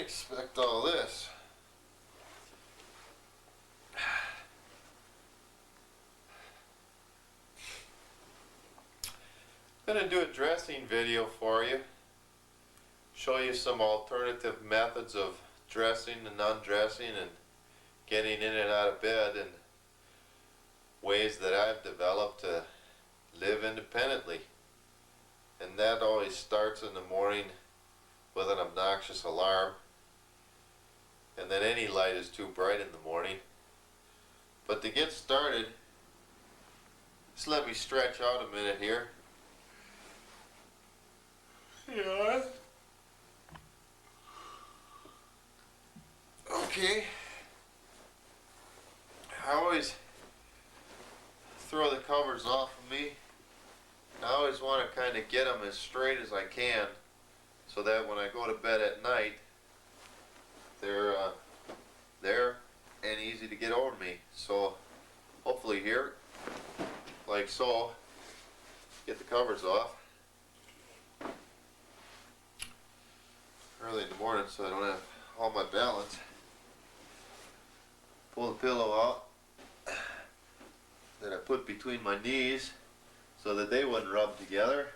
expect all this. I'm going to do a dressing video for you. Show you some alternative methods of dressing and undressing and getting in and out of bed, and ways that I've developed to live independently. And that always starts in the morning with an obnoxious alarm, and then any light is too bright in the morning. But to get started, just let me stretch out a minute here. Yeah. Okay. I always throw the covers off of me. I always want to kind of get them as straight as I can, so that when I go to bed at night, they're there and easy to get over me. So hopefully here, like so, get the covers off early in the morning so I don't have all my balance. Pull the pillow out that I put between my knees so that they wouldn't rub together.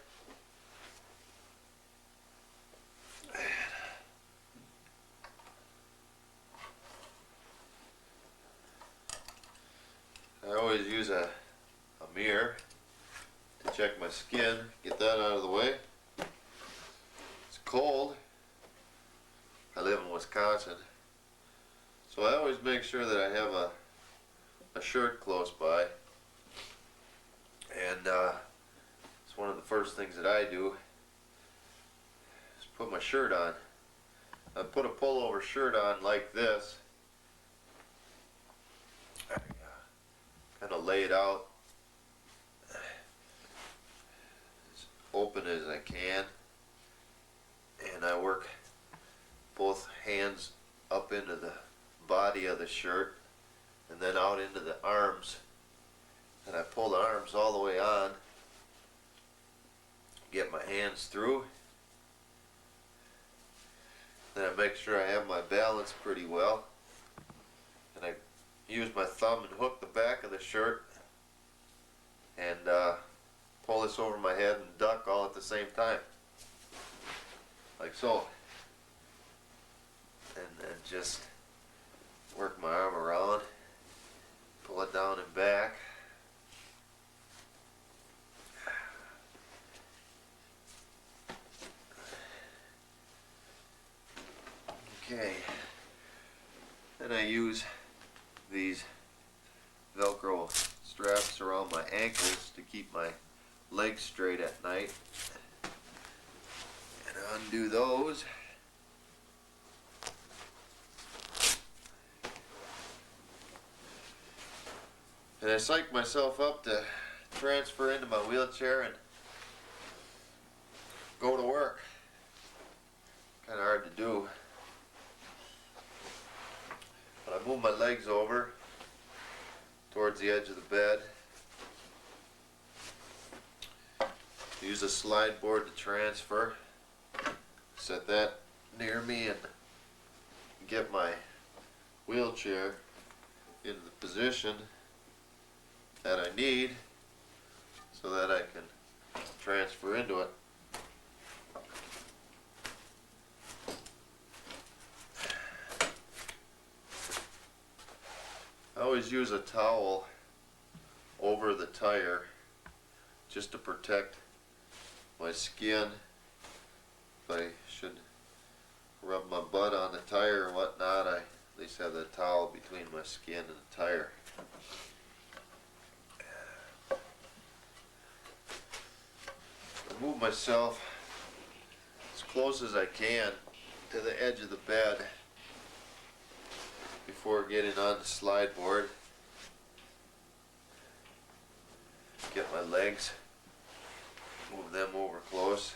I always use a mirror to check my skin, get that out of the way. It's cold. I live in Wisconsin, so I always make sure that I have a shirt close by, and it's one of the first things that I do is put my shirt on. I put a pullover shirt on like this. I kind of lay it out as open as I can, and I work both hands up into the body of the shirt and then out into the arms, and I pull the arms all the way on, get my hands through, then I make sure I have my balance pretty well, and I use my thumb and hook the back of the shirt and pull this over my head and duck all at the same time, like so. And then just work my arm around, pull it down and back. Okay. Then I use these Velcro straps around my ankles to keep my legs straight at night. And I undo those. And I psych myself up to transfer into my wheelchair and go to work. Kind of hard to do. But I move my legs over towards the edge of the bed. Use a slide board to transfer. Set that near me and get my wheelchair into the position that I need so that I can transfer into it. I always use a towel over the tire just to protect my skin. If I should rub my butt on the tire and whatnot, I at least have the towel between my skin and the tire. Move myself as close as I can to the edge of the bed before getting on the slide board. Get my legs, move them over close.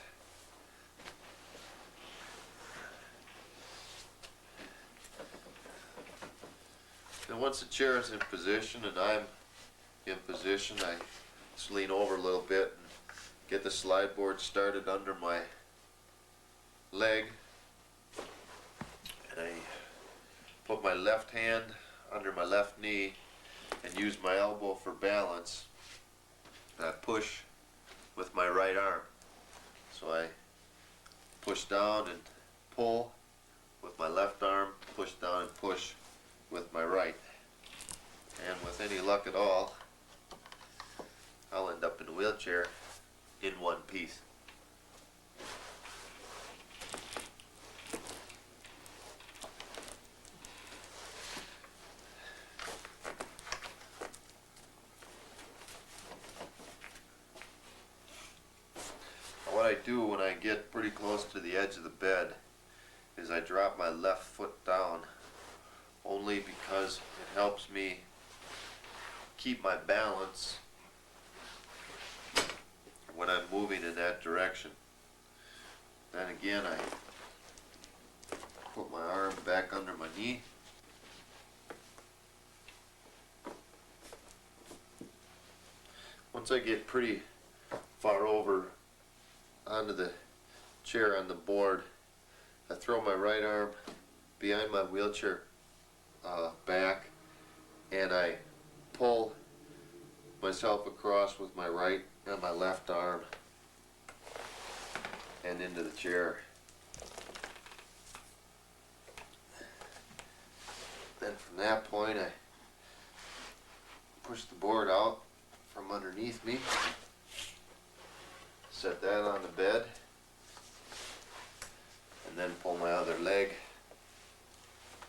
And once the chair is in position and I'm in position, I just lean over a little bit and get the slide board started under my leg, my left hand under my left knee and use my elbow for balance. I push with my right arm. So I push down and pull with my left arm, push down and push with my right. And with any luck at all, I'll end up in a wheelchair in one piece. What I do when I get pretty close to the edge of the bed is I drop my left foot down, only because it helps me keep my balance when I'm moving in that direction. Then again, I put my arm back under my knee. Once I get pretty far over onto the chair on the board, I throw my right arm behind my wheelchair back, and I pull myself across with my right and my left arm and into the chair. Then from that point I push the board out from underneath me, set that on the bed, and then pull my other leg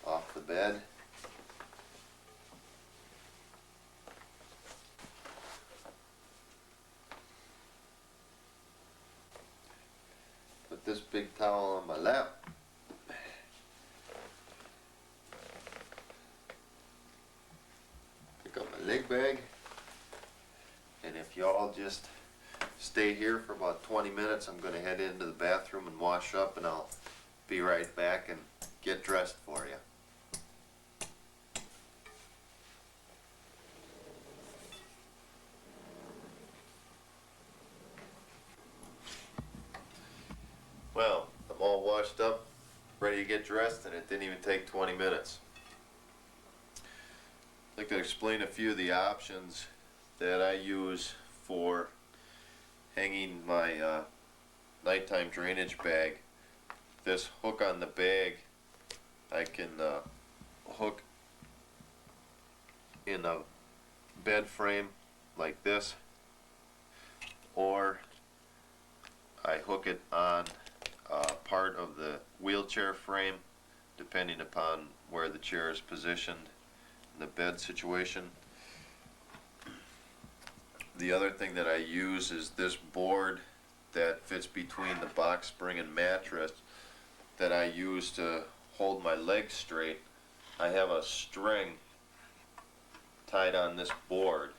off the bed. Put this big towel on my lap. Pick up my leg bag. And if y'all just stay here for about 20 minutes, I'm going to head into the bathroom and wash up, and I'll be right back and get dressed for you. Well, I'm all washed up, ready to get dressed, and it didn't even take 20 minutes. I'd like to explain a few of the options that I use for hanging my nighttime drainage bag. This hook on the bag, I can hook in a bed frame like this, or I hook it on part of the wheelchair frame, depending upon where the chair is positioned in the bed situation. The other thing that I use is this board that fits between the box spring and mattress that I use to hold my legs straight. I have a string tied on this board,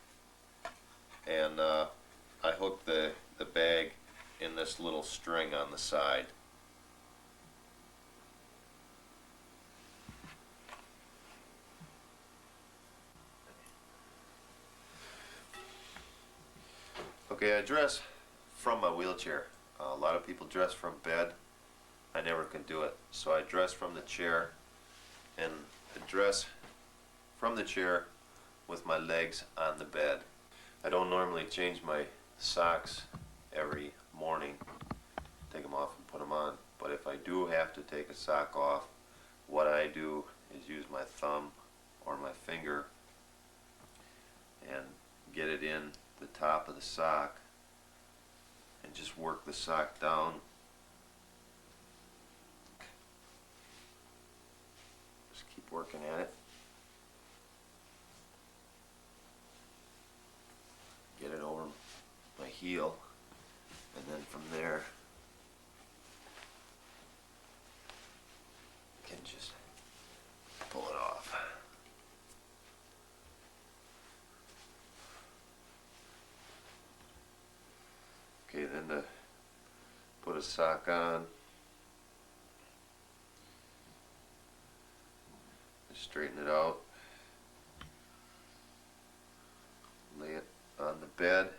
and I hook the bag in this little string on the side. Okay, I dress from my wheelchair. A lot of people dress from bed. I never could do it. So I dress from the chair, and I dress from the chair with my legs on the bed. I don't normally change my socks every morning, take them off and put them on. But if I do have to take a sock off, what I do is use my thumb or my finger and get it in the top of the sock and just work the sock down. Just keep working at it. Get it over my heel, and then from there you can just pull it off. Okay, then to put a sock on, just straighten it out, lay it on the bed,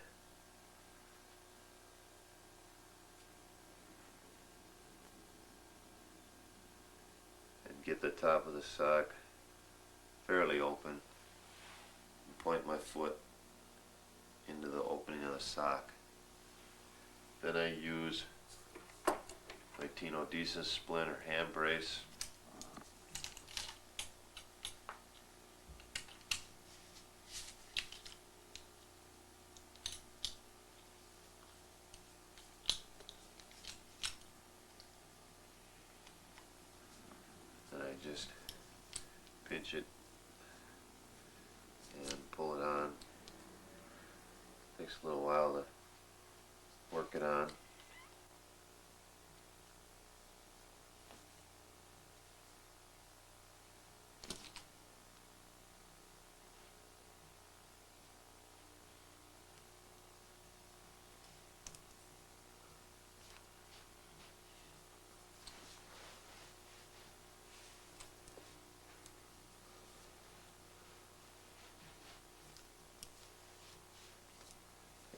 and get the top of the sock fairly open, and point my foot into the opening of the sock. Then I use my Tino Decent splint or hand brace. And I just pinch it and pull it on. Takes a little while to work it on.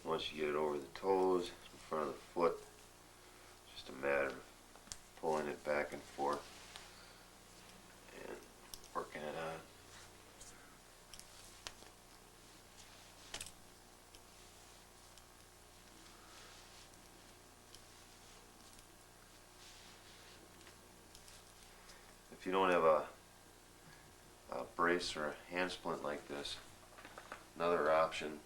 Once you get it over the toes, in front of the foot, it's just a matter of pulling it back and forth and working it on. If you don't have a brace or a hand splint like this, another option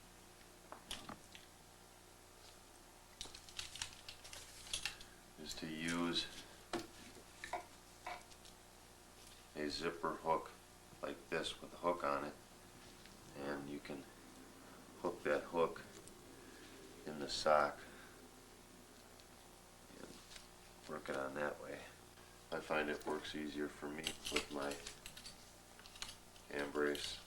is to use a zipper hook like this with a hook on it, and you can hook that hook in the sock and work it on that way. I find it works easier for me with my hand brace.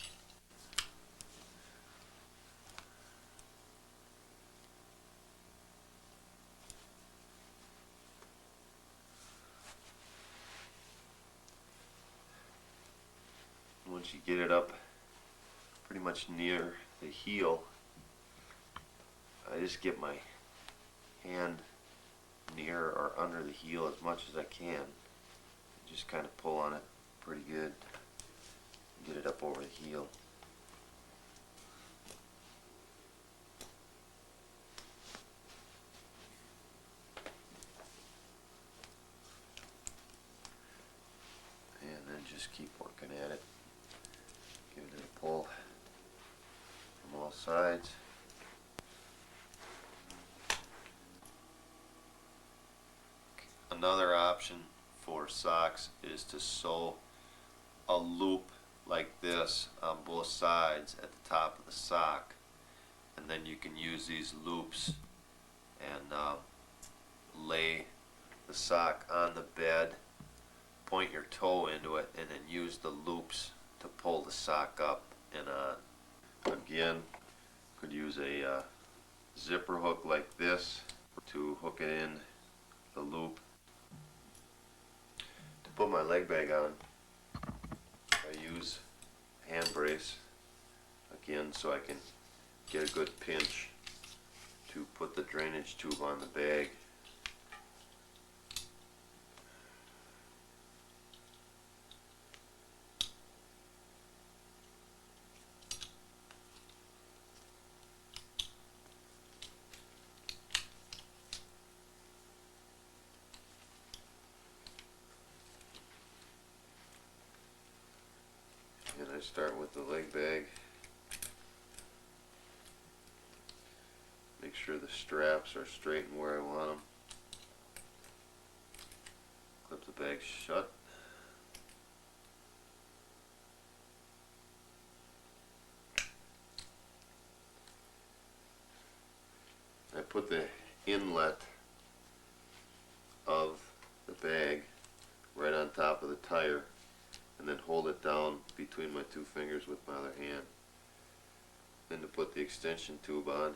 Once you get it up pretty much near the heel, I just get my hand near or under the heel as much as I can. Just kind of pull on it pretty good, get it up over the heel. And then just keep working at it. Give it a pull from all sides. Another option for socks is to sew a loop like this on both sides at the top of the sock, and then you can use these loops and lay the sock on the bed, point your toe into it, and then use the loops to pull the sock up and on. Again, could use a zipper hook like this to hook it in the loop. To put my leg bag on, I use a hand brace again so I can get a good pinch to put the drainage tube on the bag. And I start with the leg bag. Make sure the straps are straight and where I want them. Clip the bag shut. I put the inlet of the bag right on top of the tire, and then hold it down between my two fingers with my other hand. Then to put the extension tube on,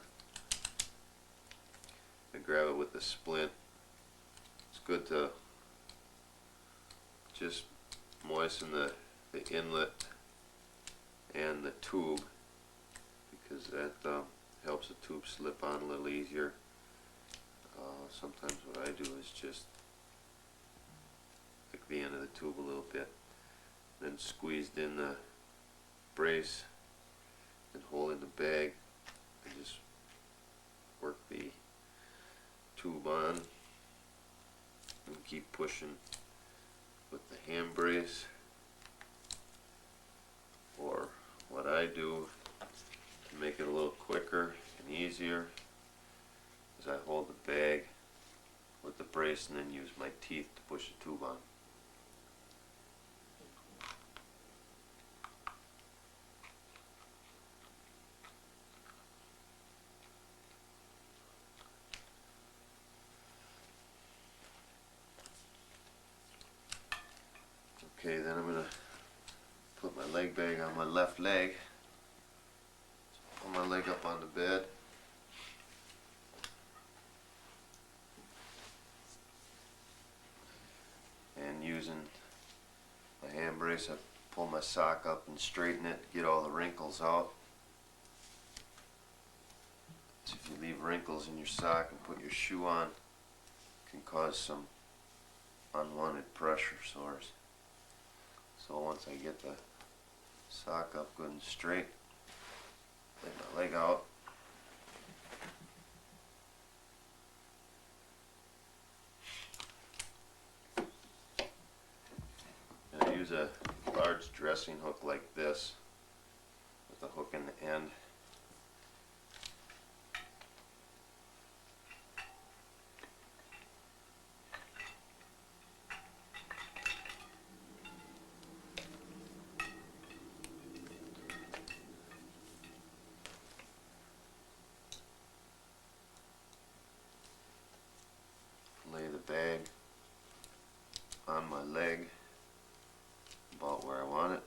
I grab it with the splint. It's good to just moisten the inlet and the tube, because that helps the tube slip on a little easier. Sometimes what I do is just pick the end of the tube a little bit, then squeezed in the brace and holding the bag, and just work the tube on and keep pushing with the hand brace. Or what I do to make it a little quicker and easier is I hold the bag with the brace and then use my teeth to push the tube on. Okay, then I'm going to put my leg bag on my left leg. Pull my leg up on the bed. And using my hand brace, I pull my sock up and straighten it, get all the wrinkles out. So if you leave wrinkles in your sock and put your shoe on, it can cause some unwanted pressure sores. So once I get the sock up good and straight, lay my leg out. And I use a large dressing hook like this with a hook in the end. Lay the bag on my leg about where I want it.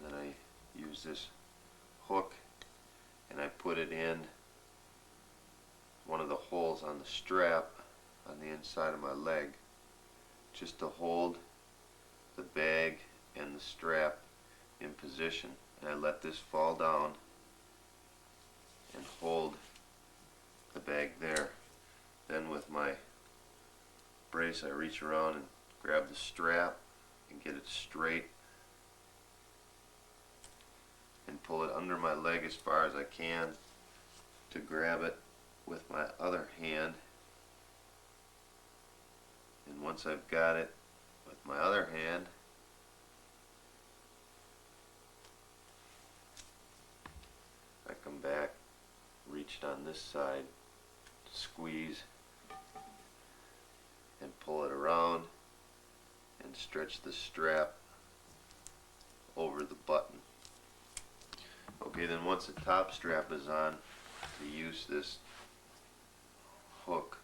Then I use this hook and I put it in one of the holes on the strap on the inside of my leg, just to hold the bag and the strap in position. And I let this fall down and hold the bag there. Then with my brace I reach around and grab the strap and get it straight and pull it under my leg as far as I can to grab it with my other hand. And once I've got it with my other hand, I come back, reach it on this side, squeeze and pull it around and stretch the strap over the button. Okay, then once the top strap is on, to use this hook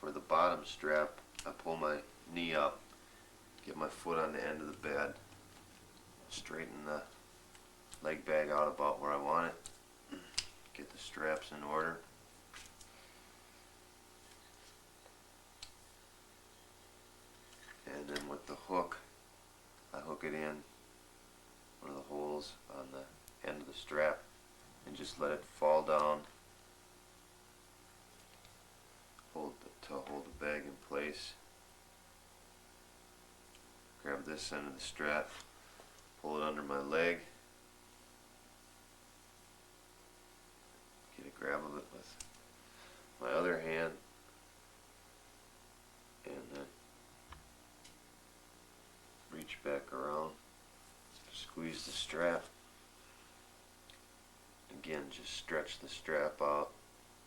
for the bottom strap, I pull my knee up, get my foot on the end of the bed, straighten the leg bag out about where I want it, get the straps in order. And then with the hook, I hook it in one of the holes on the end of the strap and just let it fall down to hold the bag in place. Grab this end of the strap, pull it under my leg, get a grab of it with my other hand, and then reach back around, squeeze the strap. Again, just stretch the strap out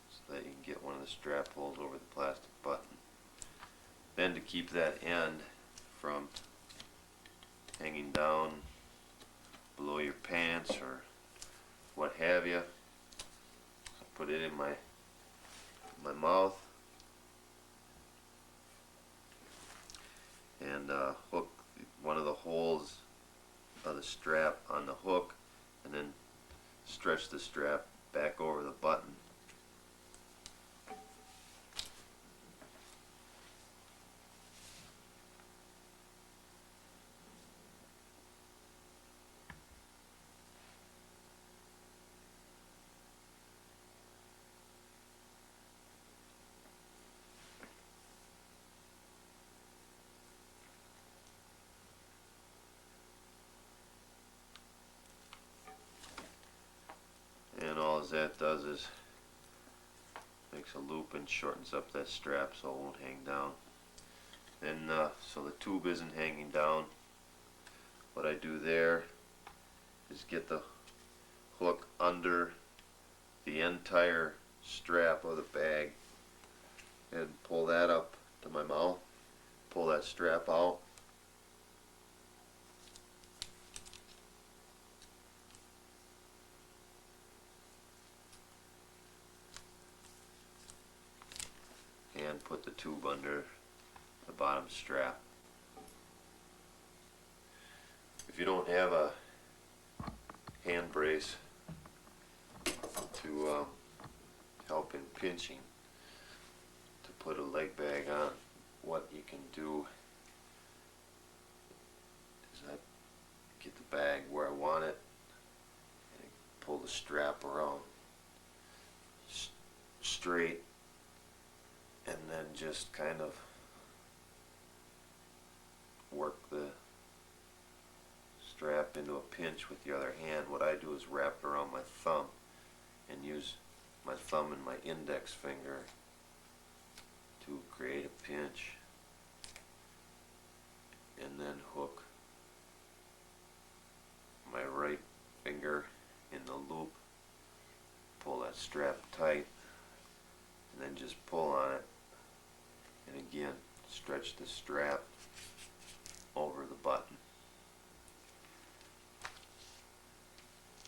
so that you can get one of the strap holes over the plastic button. Then to keep that end from hanging down below your pants or what have you, I put it in my mouth and hook one of the holes of the strap on the hook, and then stretch the strap back over the button. that does is makes a loop and shortens up that strap so it won't hang down. And so the tube isn't hanging down. What I do there is get the hook under the entire strap of the bag and pull that up to my mouth, pull that strap out, and put the tube under the bottom strap. If you don't have a hand brace to help in pinching to put a leg bag on, what you can do is I get the bag where I want it and pull the strap around straight, and then just kind of work the strap into a pinch with the other hand. What I do is wrap it around my thumb and use my thumb and my index finger to create a pinch, and then hook my right finger in the loop, pull that strap tight, and then just pull on it, and again stretch the strap over the button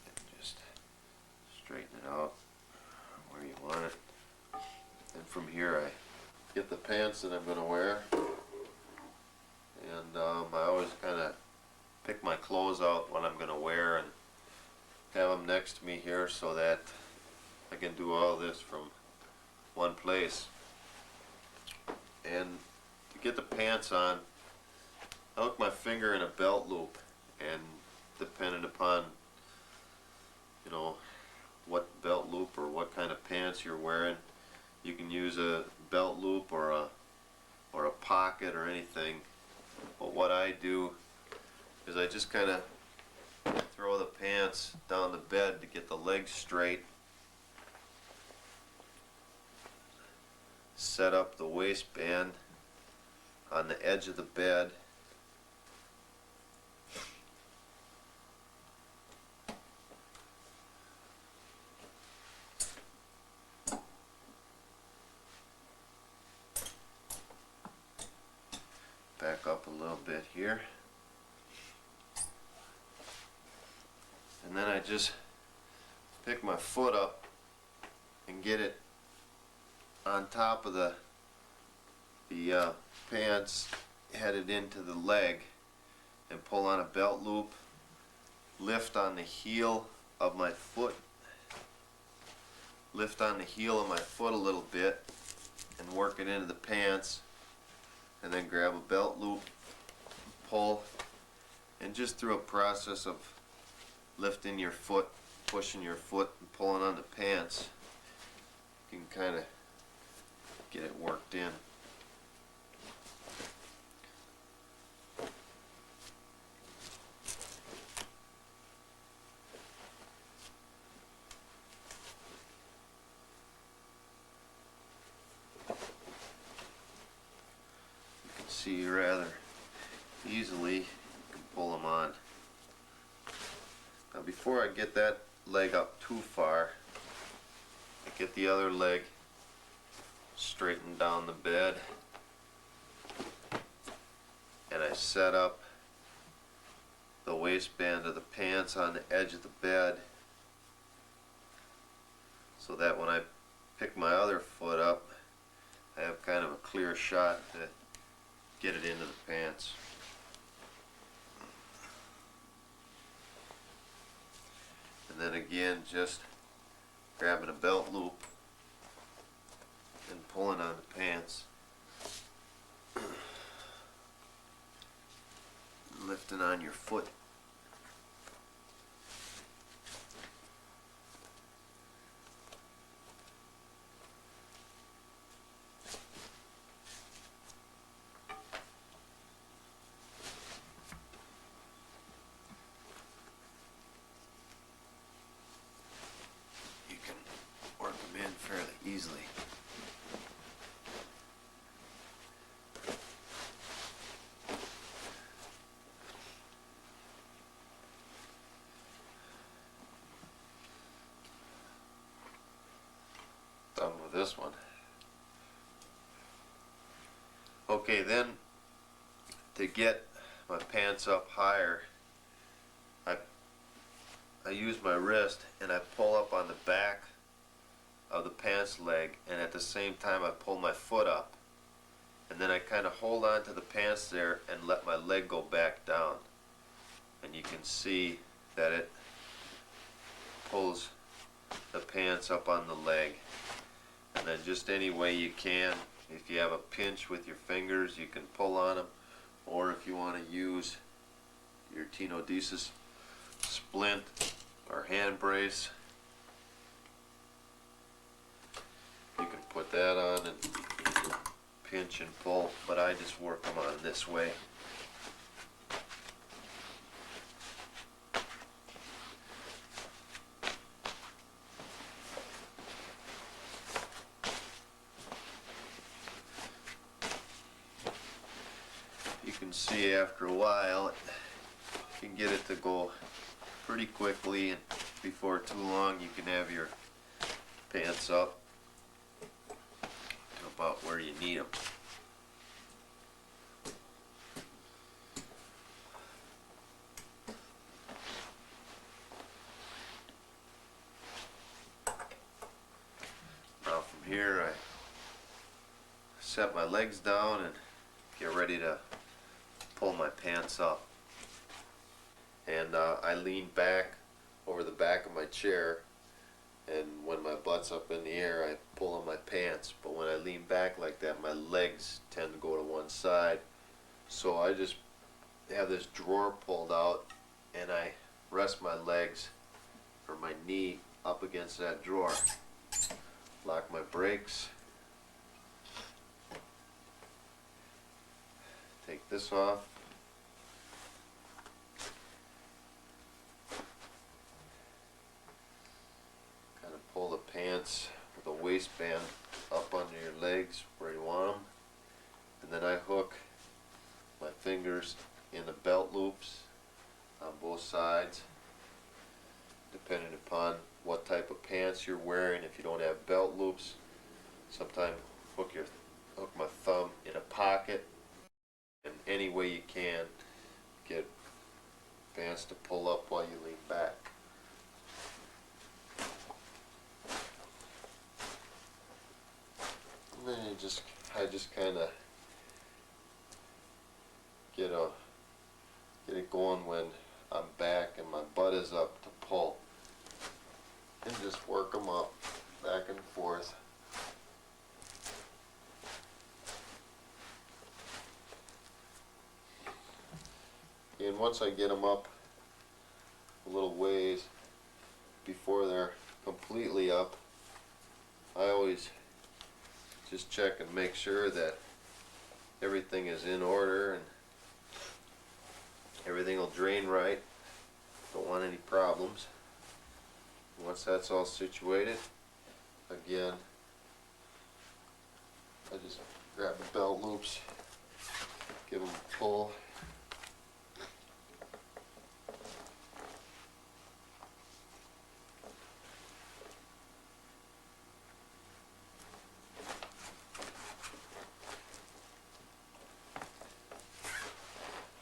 and just straighten it out where you want it. And from here I get the pants that I'm going to wear, and I always kind of pick my clothes out what I'm going to wear and have them next to me here so that I can do all this from one place. And to get the pants on, I hook my finger in a belt loop, and depending upon, you know, what belt loop or what kind of pants you're wearing, you can use a belt loop or a pocket or anything. But what I do is I just kind of throw the pants down the bed to get the legs straight, set up the waistband on the edge of the bed, back up a little bit here, and then I just pick my foot up and get it on top of the pants headed into the leg, and pull on a belt loop, lift on the heel of my foot, lift on the heel of my foot a little bit and work it into the pants, and then grab a belt loop, pull, and just through a process of lifting your foot, pushing your foot, and pulling on the pants, you can kind of get it worked in. You can see rather easily, you can pull them on. Now before I get that leg up too far, I get the other leg straighten down the bed, and I set up the waistband of the pants on the edge of the bed so that when I pick my other foot up, I have kind of a clear shot to get it into the pants. And then again, just grabbing a belt loop and pulling on the pants, lifting on your foot. You can this one. Okay, then to get my pants up higher, I use my wrist and I pull up on the back of the pants leg, and at the same time I pull my foot up, and then I kind of hold on to the pants there and let my leg go back down, and you can see that it pulls the pants up on the leg. And then just any way you can, if you have a pinch with your fingers, you can pull on them, or if you want to use your tenodesis splint or hand brace, you can put that on and pinch and pull, but I just work them on this way. You can see after a while you can get it to go pretty quickly, and before too long you can have your pants up to about where you need them. Now from here I set my legs down and get ready to pull my pants up. And I lean back over the back of my chair, and when my butt's up in the air I pull on my pants, but when I lean back like that my legs tend to go to one side, so I just have this drawer pulled out and I rest my legs or my knee up against that drawer, lock my brakes, take this off, pull the pants with a waistband up under your legs where you want them, and then I hook my fingers in the belt loops on both sides, depending upon what type of pants you're wearing. If you don't have belt loops, sometimes hook my thumb in a pocket, and any way you can get pants to pull up while you lean back. And then I just kind of get it going when I'm back and my butt is up to pull, and just work them up back and forth. And once I get them up a little ways before they're completely up, I always just check and make sure that everything is in order and everything will drain right. Don't want any problems. Once that's all situated, again, I just grab the belt loops, give them a pull.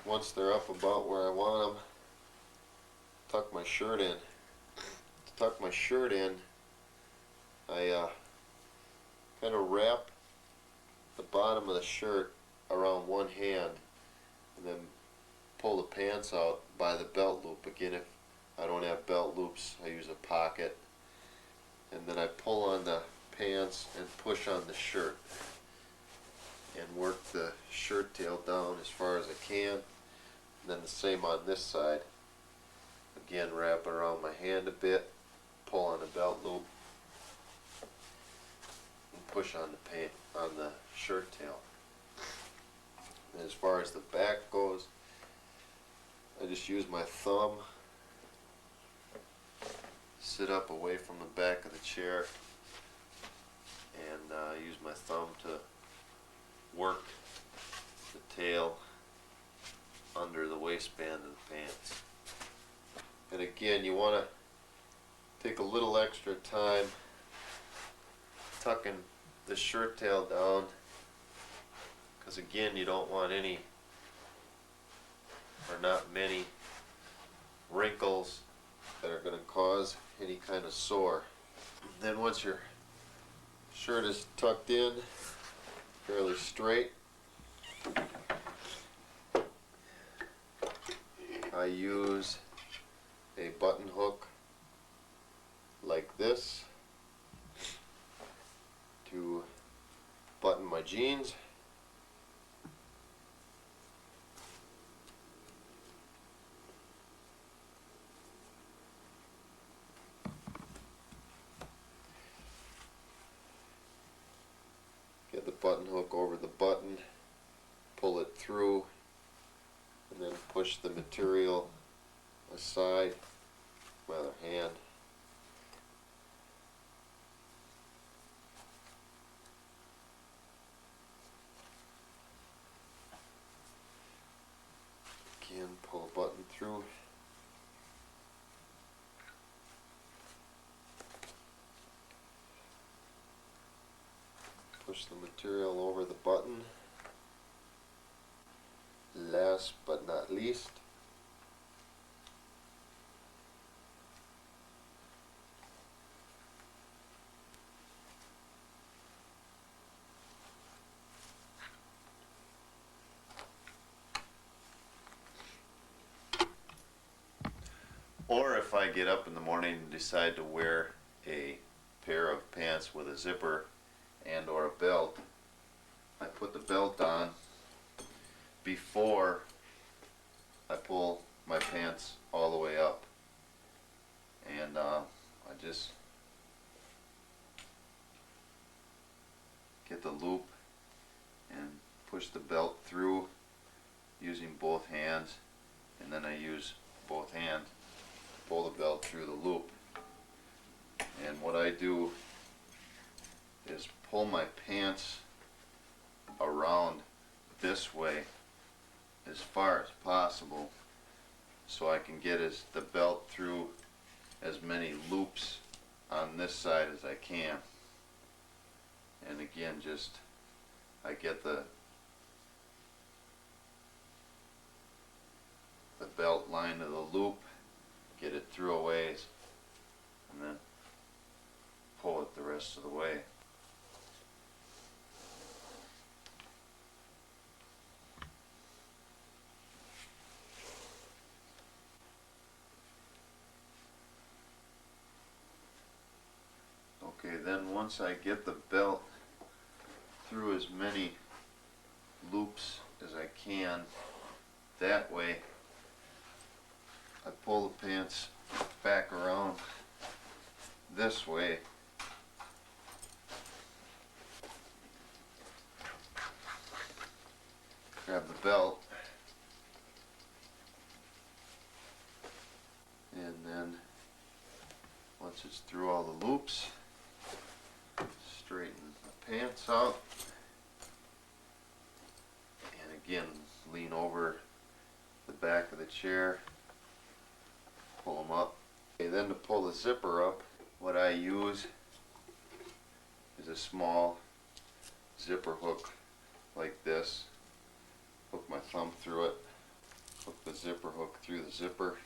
Once they're up about where I want them, tuck my shirt in. To tuck my shirt in, I kind of wrap the bottom of the shirt around one hand and then pull the pants out by the belt loop. Again, if I don't have belt loops, I use a pocket, and then I pull on the pants and push on the shirt and work the shirt tail down as far as I can. And then the same on this side. Again, wrap it around my hand a bit, pull on the belt loop, and push on the shirt tail. And as far as the back goes, I just use my thumb, sit up away from the back of the chair, and use my thumb to work the tail under the waistband of the pants. And again, you want to take a little extra time tucking the shirt tail down, because again you don't want any or not many wrinkles that are going to cause any kind of sore. Then once your shirt is tucked in fairly straight, I use a button hook like this to button my jeans. Get the button hook over the button, pull it through, and then push the material aside with my other hand. Again, pull a button through. Push the material over the button. Last but not least, or if I get up in the morning and decide to wear a pair of pants with a zipper and or a belt, I put the belt on before I pull my pants all the way up, and I just get the loop and push the belt through using both hands, and then I use both hands to pull the belt through the loop. And what I do is pull my pants around this way as far as possible so I can get the belt through as many loops on this side as I can. And again, just I get the belt line to the loop, get it through a ways, and then pull it the rest of the way. Okay, then once I get the belt through as many loops as I can, that way I pull the pants back around this way, grab the belt, and then once it's through all the loops, straighten the pants out, and again lean over the back of the chair, pull them up. Okay, then to pull the zipper up, what I use is a small zipper hook like this. Hook my thumb through it, hook the zipper hook through the zipper,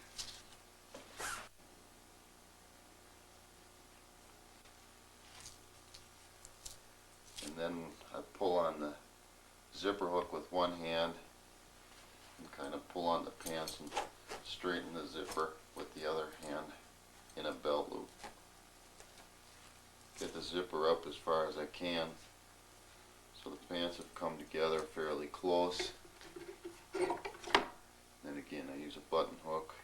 and then I pull on the zipper hook with one hand and kind of pull on the pants and straighten the zipper with the other hand in a belt loop. Get the zipper up as far as I can so the pants have come together fairly close. Then again, I use a button hook.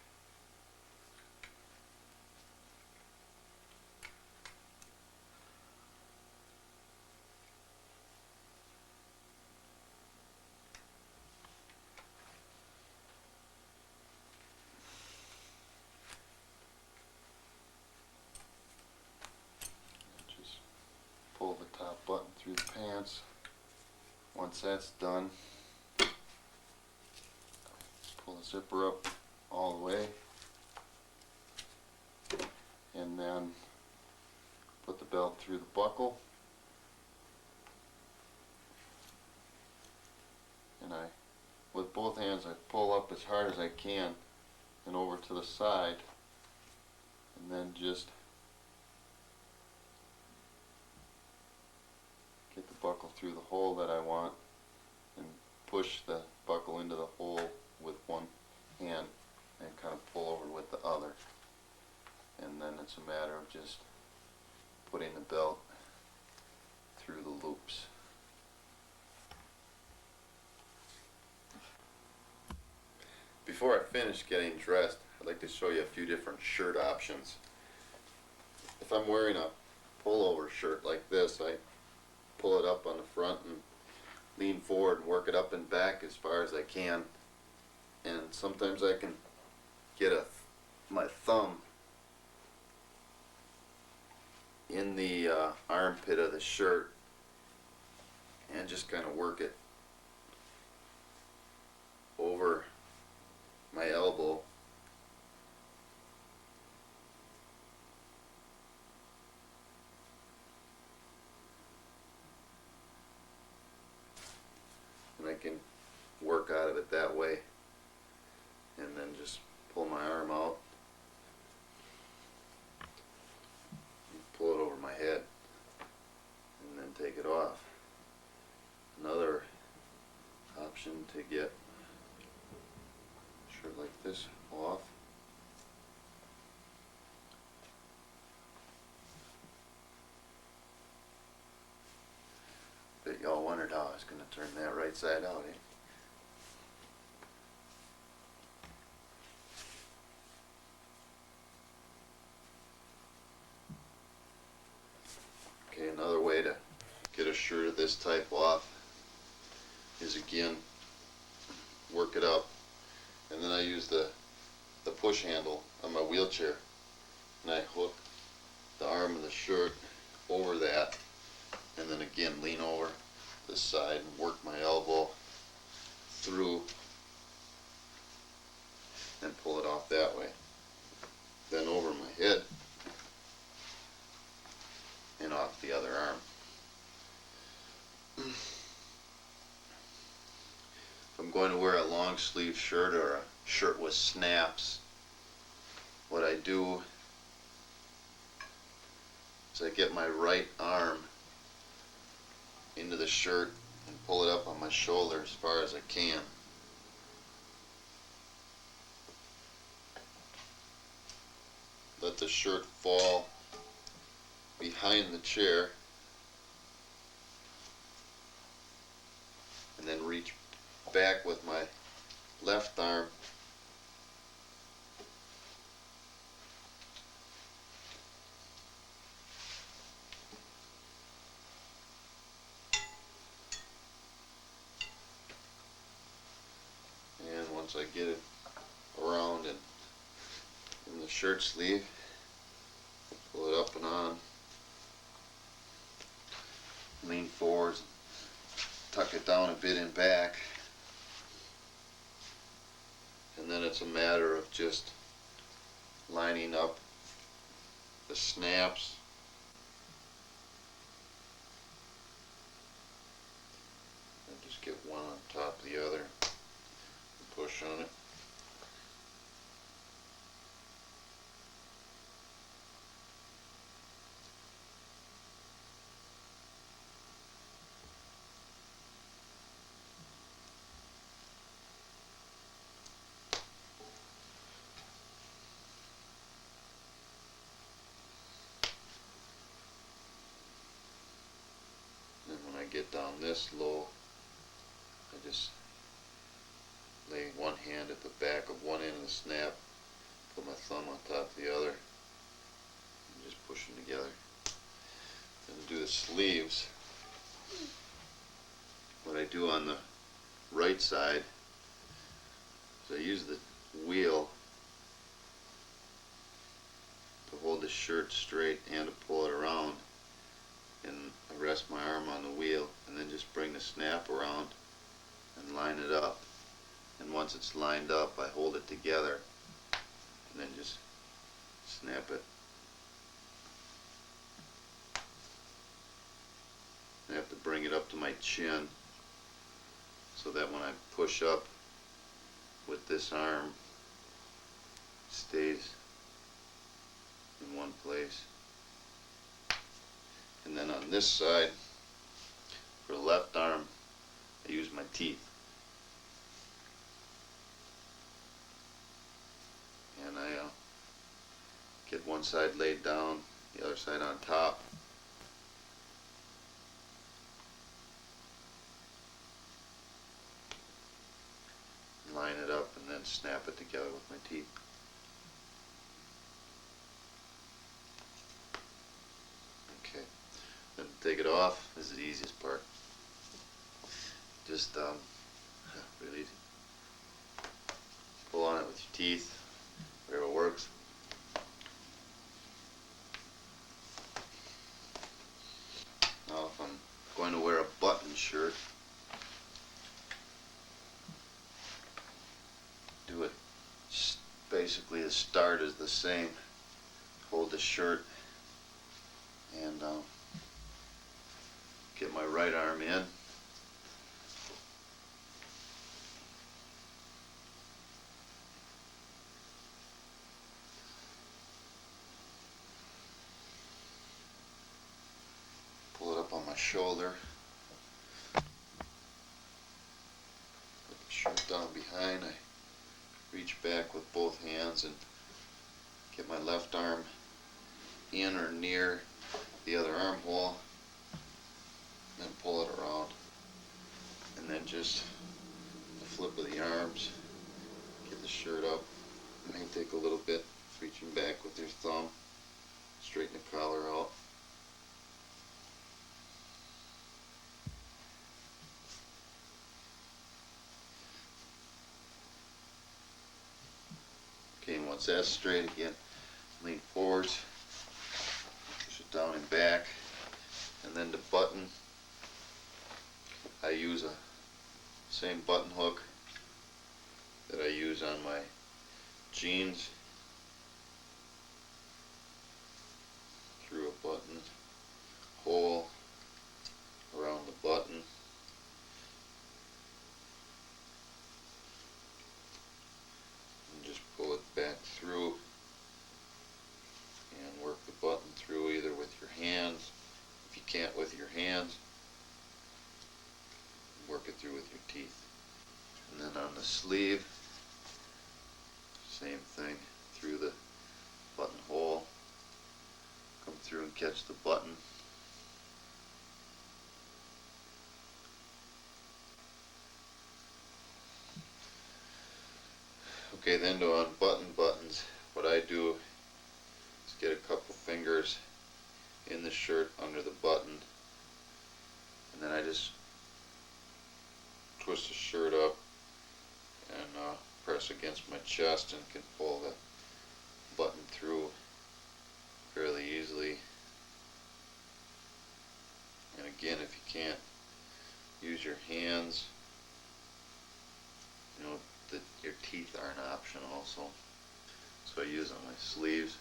Just pull the top button through the pants. Once that's done, pull the zipper up all the way, and then put the belt through the buckle, both hands, I pull up as hard as I can and over to the side, and then just get the buckle through the hole that I want and push the buckle into the hole with one hand and kind of pull over with the other. And then it's a matter of just putting the belt through the loops. Before I finish getting dressed, I'd like to show you a few different shirt options. If I'm wearing a pullover shirt like this, I pull it up on the front and lean forward and work it up and back as far as I can. And sometimes I can get my thumb in the armpit of the shirt and just kind of work it over my elbow. And I can work out of it that way, and then just pull my arm out and pull it over my head and then take it off. Another option to get a shirt like this off, bet y'all wondered how I was going to turn that right side out, eh? Okay, another way to get a shirt of this type off is, again, work it up, and then I use the push handle on my wheelchair, and I hook the arm of the shirt over that, and then again lean over this side and work my elbow through and pull it off that way, then over my head and off the other arm. If I'm going to wear a long sleeve shirt or a shirt with snaps, what I do is I get my right arm into the shirt and pull it up on my shoulder as far as I can. Let the shirt fall behind the chair, and then reach back with my left arm and once I get it around and in the shirt sleeve, pull it up and on, lean forward, tuck it down a bit in back, and then it's a matter of just lining up the snaps and just get one on top of the other and push on it. Get down this low, I just lay one hand at the back of one end of the snap, put my thumb on top of the other, and just push them together. Then to do the sleeves, what I do on the right side is I use the wheel to hold the shirt straight and to pull it around, and I rest my arm on the wheel and then just bring the snap around and line it up, and once it's lined up I hold it together and then just snap it. I have to bring it up to my chin so that when I push up with this arm stays in one place. And then on this side, for the left arm, I use my teeth. And I get one side laid down, the other side on top. Line it up and then snap it together with my teeth. Okay, then take it off is the easiest part. Just really easy. Pull on it with your teeth, whatever works. Now if I'm going to wear a button shirt, do it basically the start is the same. Hold the shirt and get my right arm in. Pull it up on my shoulder. Put the shirt down behind. I reach back with both hands and get my left arm in or near the other armhole, then pull it around, and then just the flip of the arms, get the shirt up. It may take a little bit, reaching back with your thumb, straighten the collar out. Okay, and once that's straight again, lean forwards, push it down and back, and then the button, I use a same button hook that I use on my jeans, through a button hole around the button, and just pull it back through and work the button through either with your hands. If you can't with your hands, work it through with your teeth. And then on the sleeve, same thing, through the buttonhole, come through and catch the button. Okay, then to unbutton buttons, what I do is get a couple fingers in the shirt under the button, and then I just twist the shirt up and press against my chest and can pull the button through fairly easily. And again, if you can't use your hands, you know, your teeth are an option also. So I use on my sleeves.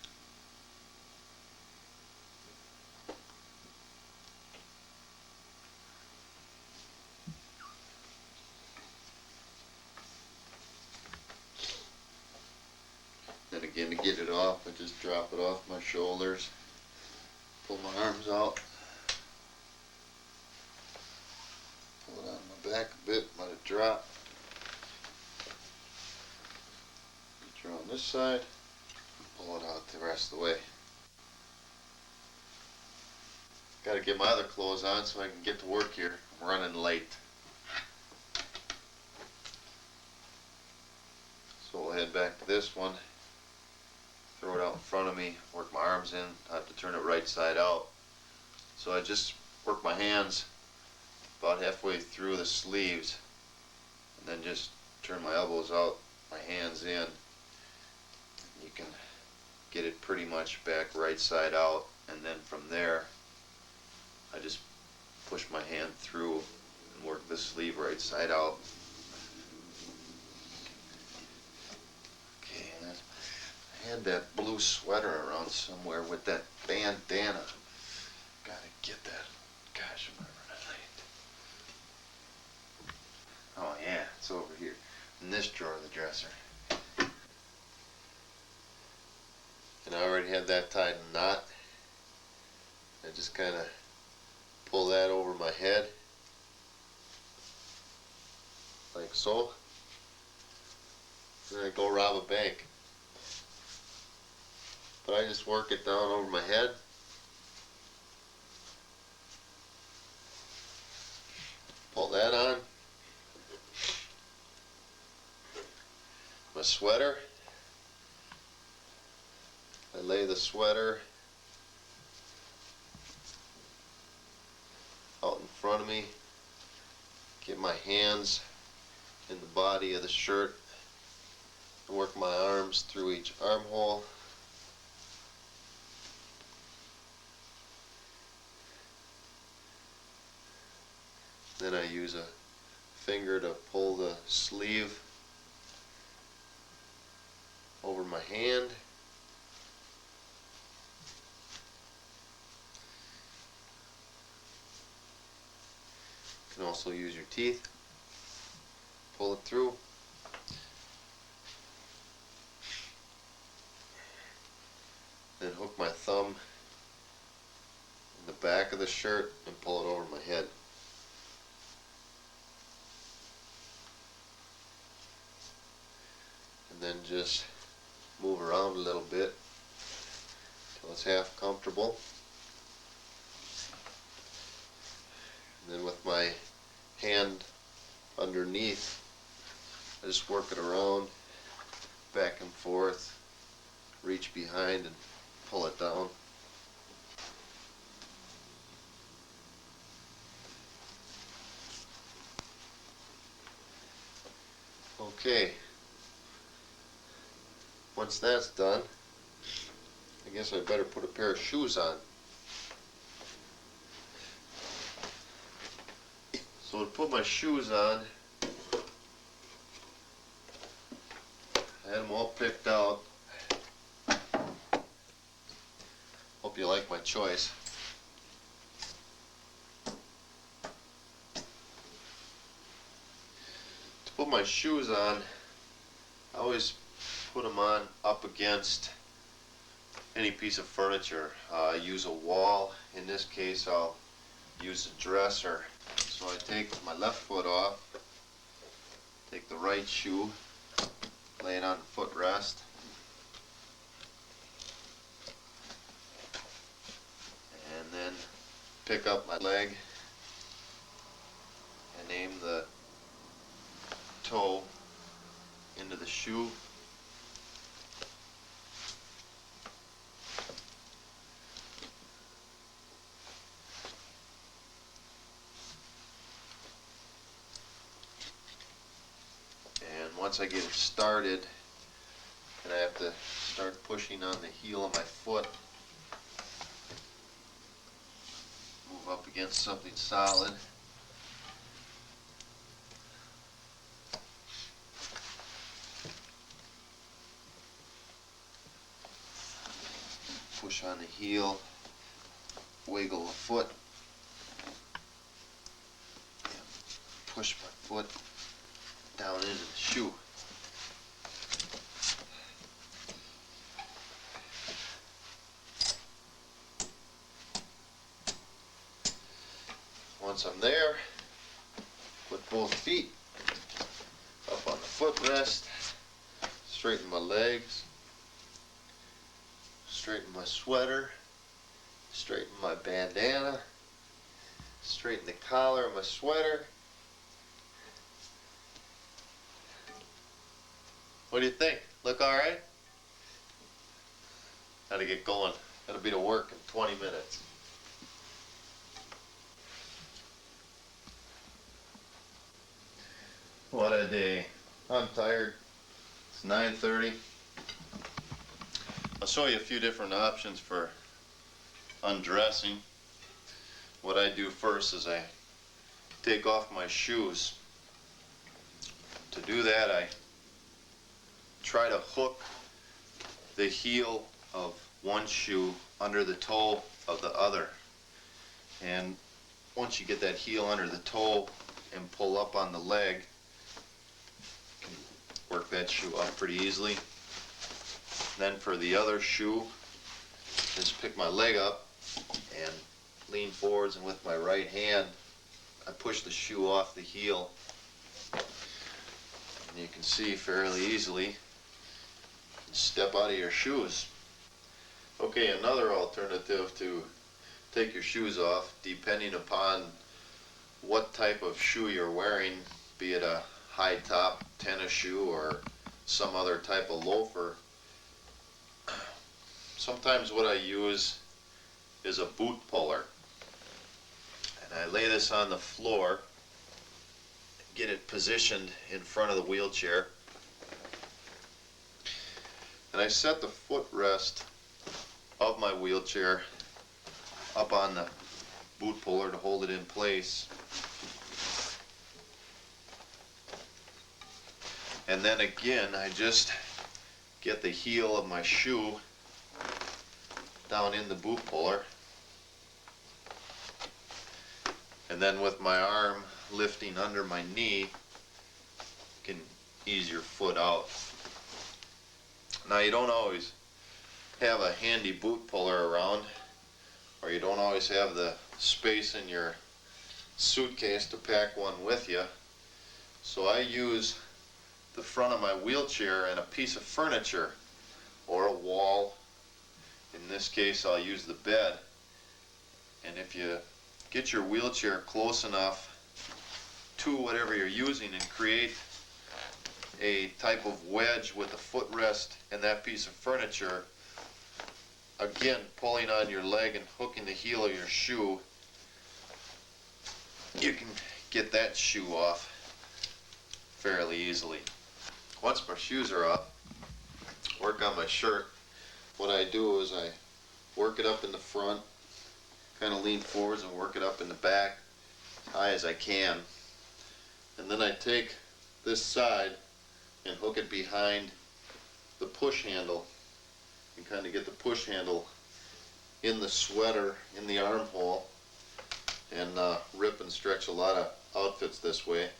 Then again, to get it off, I just drop it off my shoulders, pull my arms out, pull it on my back a bit, let it drop. Reach around this side, pull it out the rest of the way. Got to get my other clothes on so I can get to work here. I'm running late. So we'll head back to this one. Throw it out in front of me, work my arms in. I have to turn it right side out. So I just work my hands about halfway through the sleeves, and then just turn my elbows out, my hands in. You can get it pretty much back right side out, and then from there I just push my hand through and work the sleeve right side out. Okay, and then I had that blue sweater around somewhere with that bandana. Gotta get that. Gosh, am I running late? Oh yeah, it's over here. in this drawer of the dresser. And I already had that tied in a knot. I just kind of pull that over my head, like so. Then I go rob a bank. But I just work it down over my head. Pull that on. My sweater. I lay the sweater out in front of me. Get my hands in the body of the shirt. And work my arms through each armhole. Then I use a finger to pull the sleeve over my hand. You can also use your teeth. Pull it through. Then hook my thumb in the back of the shirt and pull it over my head. And then just move around a little bit until it's half comfortable. And then with my hand underneath, I just work it around, back and forth, reach behind and pull it down. Okay. Once that's done, I guess I better put a pair of shoes on. So to put my shoes on, I had them all picked out. Hope you like my choice. To put my shoes on, I always put them on up against any piece of furniture. I use a wall. In this case, I'll use a dresser. So I take my left foot off, take the right shoe, lay it on the footrest, and then pick up my leg and aim the toe into the shoe. Once I get it started, and I have to start pushing on the heel of my foot, move up against something solid. Push on the heel, wiggle the foot, push my foot down into the shoe. Once I'm there, put both feet up on the footrest, straighten my legs, straighten my sweater, straighten my bandana, straighten the collar of my sweater. What do you think? Look all right? Gotta get going. Gotta be to work in 20 minutes. What a day. I'm tired. It's 9:30. I'll show you a few different options for undressing. What I do first is I take off my shoes. To do that, I try to hook the heel of one shoe under the toe of the other. And once you get that heel under the toe and pull up on the leg, you can work that shoe up pretty easily. Then for the other shoe, just pick my leg up and lean forwards, and with my right hand I push the shoe off the heel, and you can see fairly easily step out of your shoes. Okay, another alternative to take your shoes off, depending upon what type of shoe you're wearing, be it a high top tennis shoe or some other type of loafer. Sometimes what I use is a boot puller, and I lay this on the floor, get it positioned in front of the wheelchair, and I set the footrest of my wheelchair up on the boot puller to hold it in place. And then again, I just get the heel of my shoe down in the boot puller, and then with my arm lifting under my knee, you can ease your foot out. Now, you don't always have a handy boot puller around, or you don't always have the space in your suitcase to pack one with you, so I use the front of my wheelchair and a piece of furniture or a wall. In this case, I'll use the bed, and if you get your wheelchair close enough to whatever you're using and create a type of wedge with a footrest and that piece of furniture, again pulling on your leg and hooking the heel of your shoe, you can get that shoe off fairly easily. Once my shoes are off, work on my shirt. What I do is I work it up in the front, kind of lean forwards and work it up in the back as high as I can, and then I take this side and hook it behind the push handle and kind of get the push handle in the sweater, in the armhole, and rip and stretch a lot of outfits this way.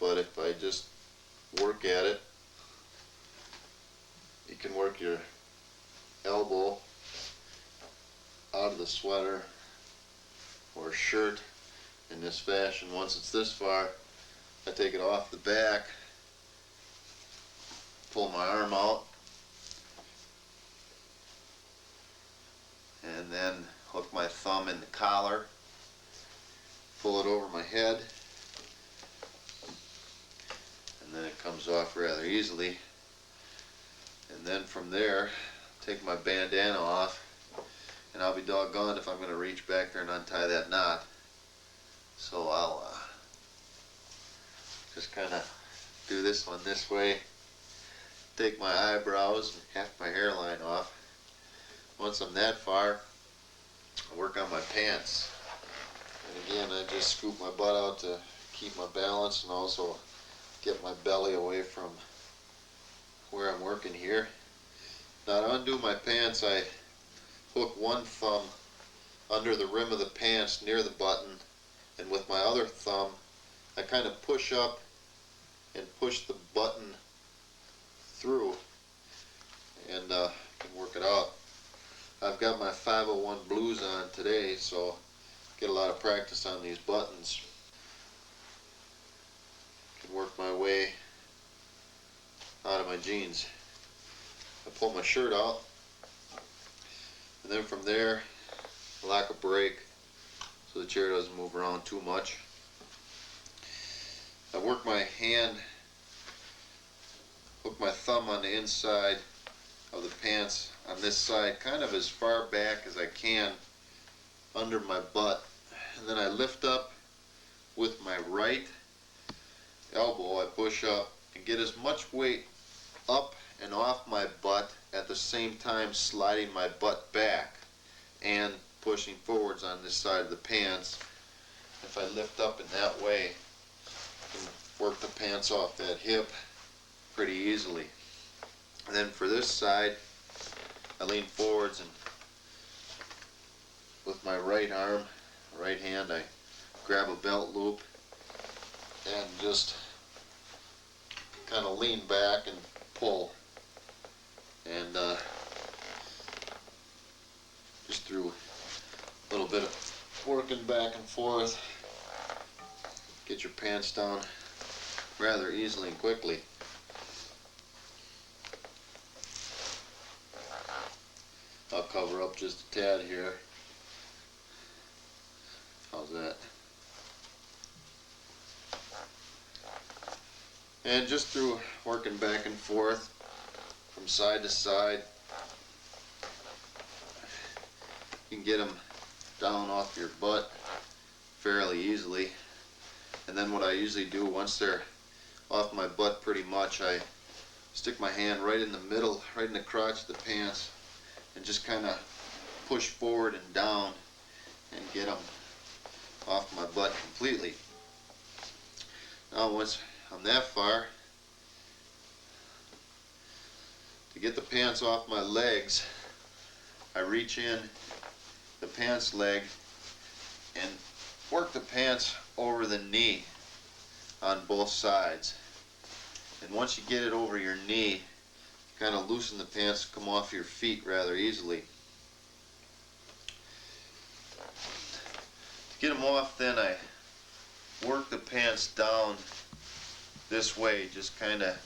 But if I just work at it, you can work your elbow out of the sweater or shirt in this fashion. Once it's this far, I take it off the back, pull my arm out, and then hook my thumb in the collar, pull it over my head, and then it comes off rather easily. And then from there, take my bandana off, and I'll be doggone if I'm going to reach back there and untie that knot. So I'll just kind of do this one this way, take my eyebrows and half my hairline off. Once I'm that far, I work on my pants. And again, I just scoop my butt out to keep my balance and also get my belly away from where I'm working here. Now, to undo my pants, I hook one thumb under the rim of the pants near the button, and with my other thumb I kind of push up and push the button through, and can work it out. I've got my 501 blues on today, so get a lot of practice on these buttons. Can work my way out of my jeans. I pull my shirt out, and then from there, lock a brake so the chair doesn't move around too much. I work my hand, hook my thumb on the inside of the pants on this side, kind of as far back as I can under my butt, and then I lift up with my right elbow. I push up and get as much weight up and off my butt at the same time sliding my butt back and pushing forwards on this side of the pants. If I lift up in that way, I can work the pants off that hip pretty easily. And then for this side, I lean forwards, and with my right arm, right hand, I grab a belt loop and just kind of lean back and pull, and just through a little bit of working back and forth, get your pants down rather easily and quickly. I'll cover up just a tad here. How's that? And just through working back and forth from side to side, you can get them down off your butt fairly easily. And then what I usually do, once they're off my butt pretty much, I stick my hand right in the middle, right in the crotch of the pants, and just kind of push forward and down and get them off my butt completely. Now once I'm that far, to get the pants off my legs, I reach in the pants leg and work the pants over the knee on both sides. And once you get it over your knee, kind of loosen the pants to come off your feet rather easily. To get them off, then I work the pants down this way, just kind of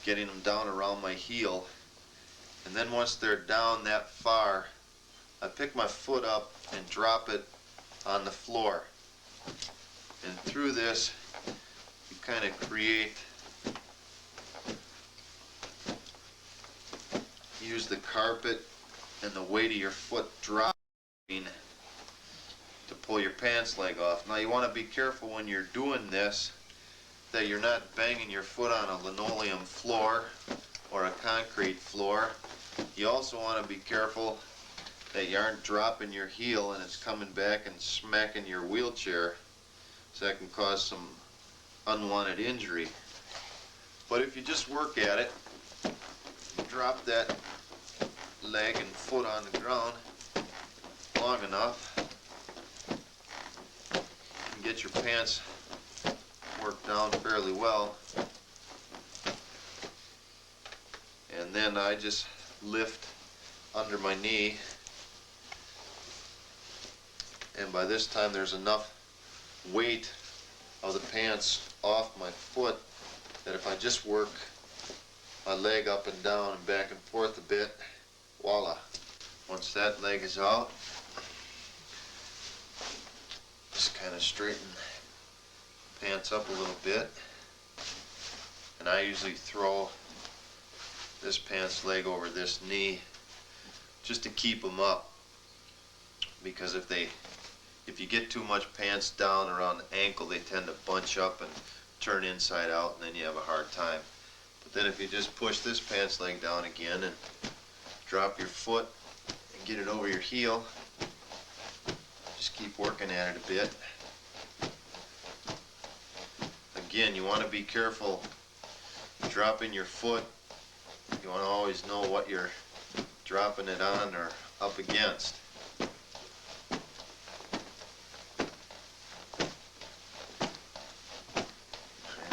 getting them down around my heel. And then once they're down that far, I pick my foot up and drop it on the floor. And through this, you kind of create, use the carpet and the weight of your foot dropping to pull your pants leg off. Now you want to be careful when you're doing this that you're not banging your foot on a linoleum floor or a concrete floor. You also want to be careful that you aren't dropping your heel and it's coming back and smacking your wheelchair, so that can cause some unwanted injury. But if you just work at it, drop that leg and foot on the ground long enough, and get your pants worked down fairly well, and then I just lift under my knee, and by this time there's enough weight of the pants off my foot that if I just work my leg up and down and back and forth a bit, voila. Once that leg is out, just kind of straighten the pants up a little bit, and I usually throw this pants leg over this knee just to keep them up, because if you get too much pants down around the ankle, they tend to bunch up and turn inside out, and then you have a hard time. But then if you just push this pants leg down again and drop your foot and get it over your heel, just keep working at it a bit. Again, you want to be careful dropping your foot. You want to always know what you're dropping it on or up against. And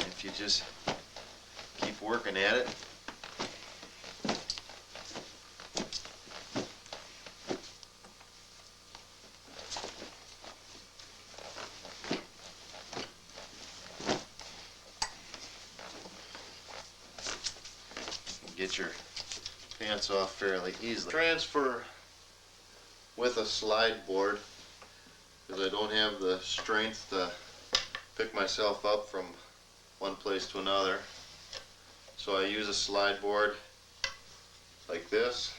if you just keep working at it, get your pants off fairly easily. Transfer with a slide board, because I don't have the strength to pick myself up from one place to another. So I use a slide board like this,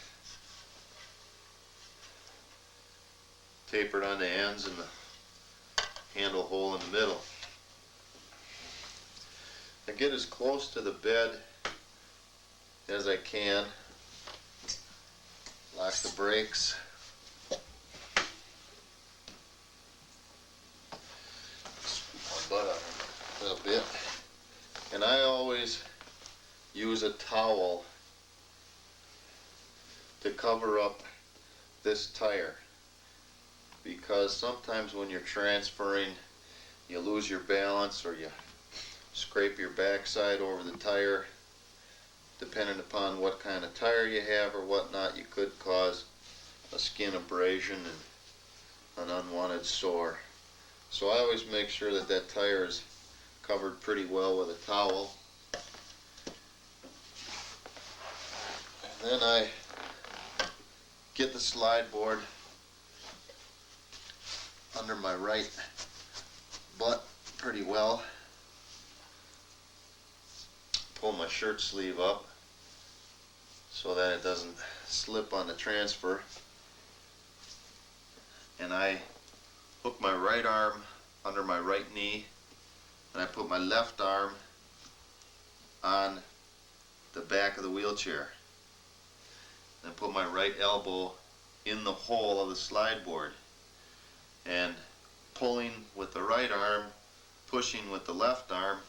tapered on the ends and the handle hole in the middle. I get as close to the bed as I can, lock the brakes, scoop my butt up a little bit, and I always use a towel to cover up this tire, because sometimes when you're transferring you lose your balance or you scrape your backside over the tire. Depending upon what kind of tire you have or whatnot, you could cause a skin abrasion and an unwanted sore. So I always make sure that that tire is covered pretty well with a towel. And then I get the slide board under my right butt pretty well. Pull my shirt sleeve up so that it doesn't slip on the transfer. And I hook my right arm under my right knee, and I put my left arm on the back of the wheelchair. And put my right elbow in the hole of the slide board. And pulling with the right arm, pushing with the left arm,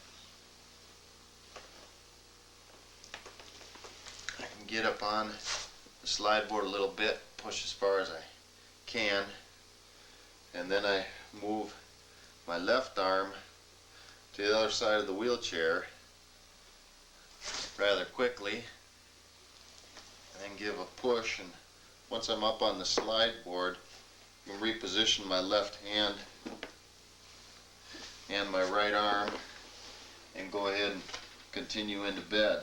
I can get up on the slide board a little bit, push as far as I can, and then I move my left arm to the other side of the wheelchair rather quickly, and then give a push, and once I'm up on the slide board, I can reposition my left hand and my right arm and go ahead and continue into bed.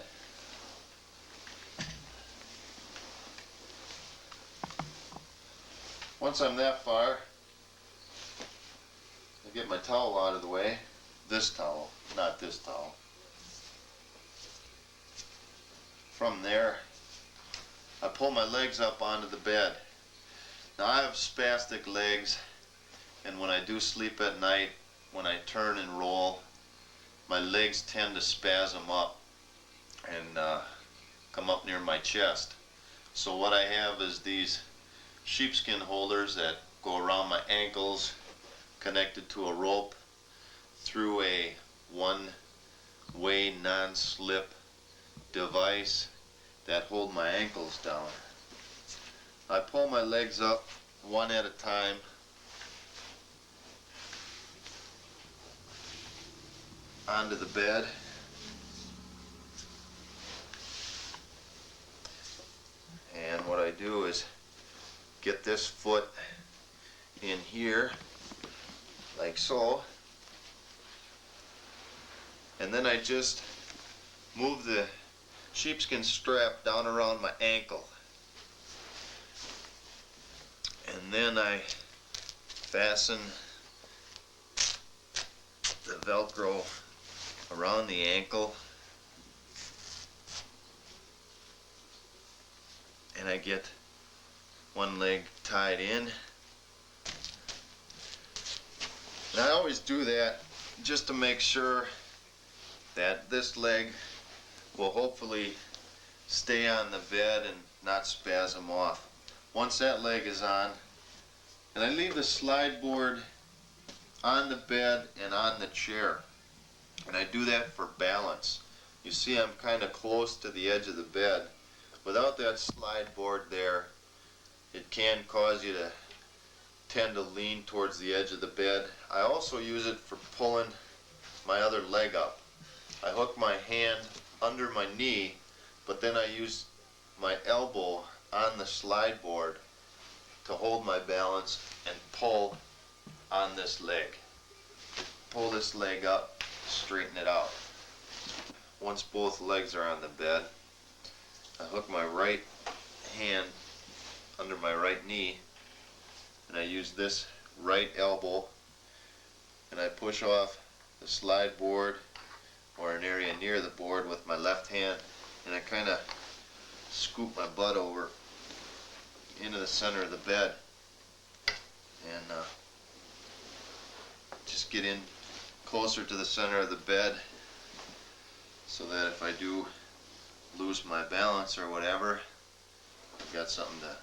Once I'm that far, I get my towel out of the way. This towel, not this towel. From there, I pull my legs up onto the bed. Now I have spastic legs, and when I do sleep at night, when I turn and roll, my legs tend to spasm up and come up near my chest. So what I have is these sheepskin holders that go around my ankles, connected to a rope through a one-way non-slip device that hold my ankles down. I pull my legs up one at a time onto the bed, and what I do is get this foot in here like so, and then I just move the sheepskin strap down around my ankle, and then I fasten the Velcro around the ankle, and I get one leg tied in. And I always do that just to make sure that this leg will hopefully stay on the bed and not spasm off. Once that leg is on, and I leave the slide board on the bed and on the chair, and I do that for balance. You see, I'm kind of close to the edge of the bed. Without that slide board there, it can cause you to tend to lean towards the edge of the bed. I also use it for pulling my other leg up. I hook my hand under my knee, but then I use my elbow on the slide board to hold my balance and pull on this leg. Pull this leg up, straighten it out. Once both legs are on the bed, I hook my right hand under my right knee, and I use this right elbow, and I push off the slide board or an area near the board with my left hand, and I kind of scoop my butt over into the center of the bed, and just get in closer to the center of the bed so that if I do lose my balance or whatever, I've got something to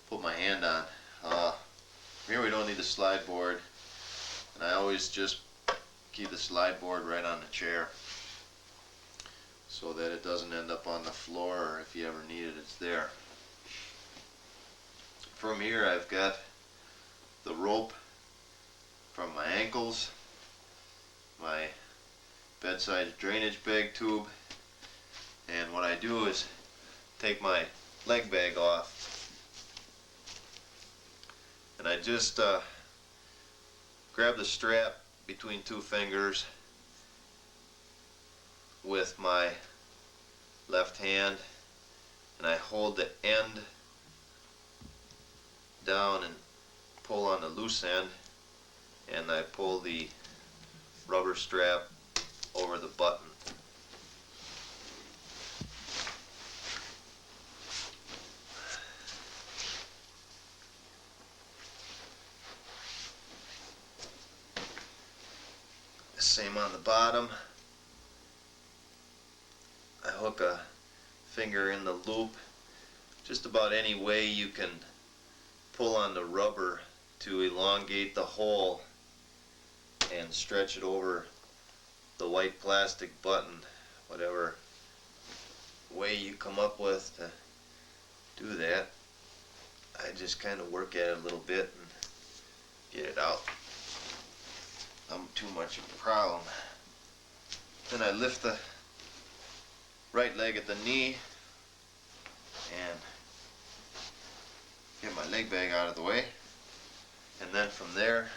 put my hand on. Here we don't need a slide board, and I always just keep the slide board right on the chair so that it doesn't end up on the floor, or if you ever need it, it's there. From here I've got the rope from my ankles, my bedside drainage bag tube. And what I do is take my leg bag off, and I just grab the strap between two fingers with my left hand, and I hold the end down and pull on the loose end, and I pull the rubber strap over the button. Same on the bottom. I hook a finger in the loop. Just about any way you can pull on the rubber to elongate the hole and stretch it over the white plastic button. Whatever way you come up with to do that, I just kind of work at it a little bit and get it out. I'm too much of a problem. Then I lift the right leg at the knee and get my leg bag out of the way, and then from there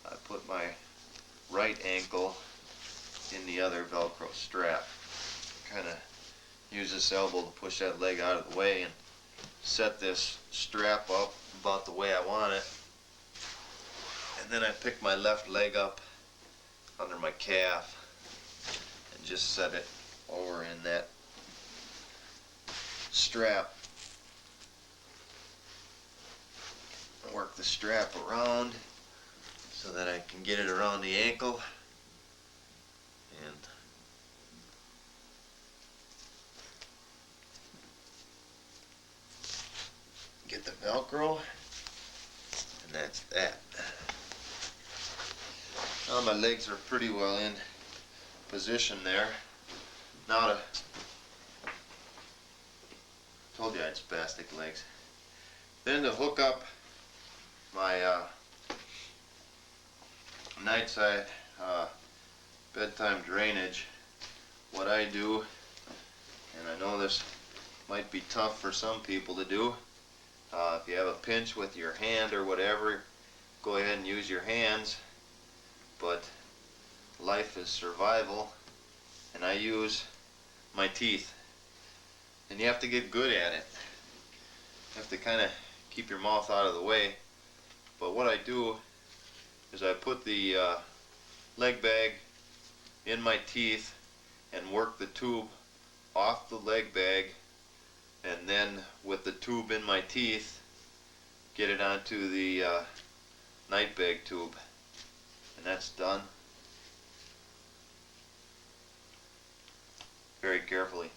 I put my right ankle in the other Velcro strap. Kind of use this elbow to push that leg out of the way and set this strap up about the way I want it. And then I pick my left leg up under my calf and just set it over in that strap. Work the strap around so that I can get it around the ankle, and get the Velcro, and that's that. Now my legs are pretty well in position there. Now told you I had spastic legs. Then to hook up my night side bedtime drainage, what I do, and I know this might be tough for some people to do, if you have a pinch with your hand or whatever, go ahead and use your hands, but life is survival, and I use my teeth. And you have to get good at it. You have to kind of keep your mouth out of the way. But what I do is I put the leg bag in my teeth and work the tube off the leg bag, and then with the tube in my teeth get it onto the night bag tube, and that's done very carefully.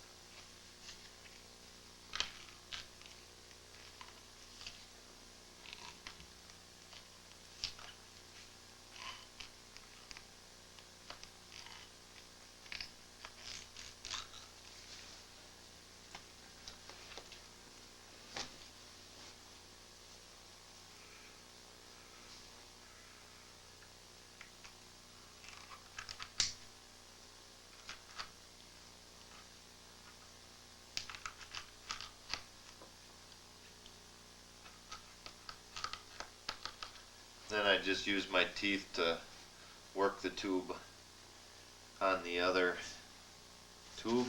Then I just use my teeth to work the tube on the other tube.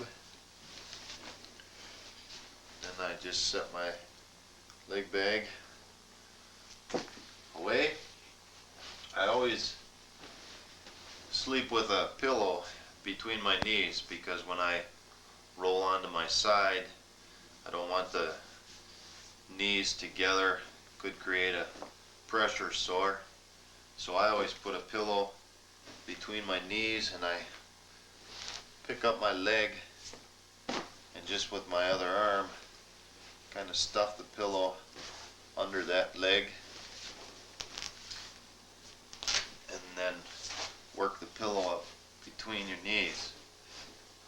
Then I just set my leg bag away. I always sleep with a pillow between my knees because when I roll onto my side, I don't want the knees together. Could create a pressure sore. So I always put a pillow between my knees, and I pick up my leg and just with my other arm kind of stuff the pillow under that leg, and then work the pillow up between your knees.